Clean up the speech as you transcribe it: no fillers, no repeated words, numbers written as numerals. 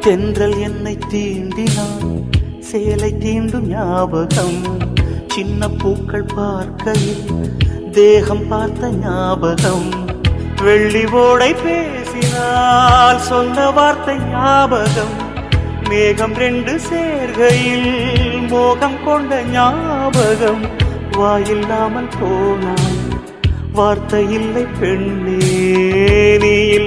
தென்றல் என்னை தீண்டினான், சேலை தீண்டும் ஞாபகம். சின்ன பூக்கள் பார்க்கையில் தேகம் பார்த்த ஞாபகம். வெள்ளி ஓடை பேசினால் சொன்ன வார்த்தை ஞாபகம். மேகம் ரெண்டு சேர்கையில் மோகம் கொண்ட ஞாபகம். வாயில்லாமல் போனாய், வார்த்தை இல்லை பெண்ணே, நீ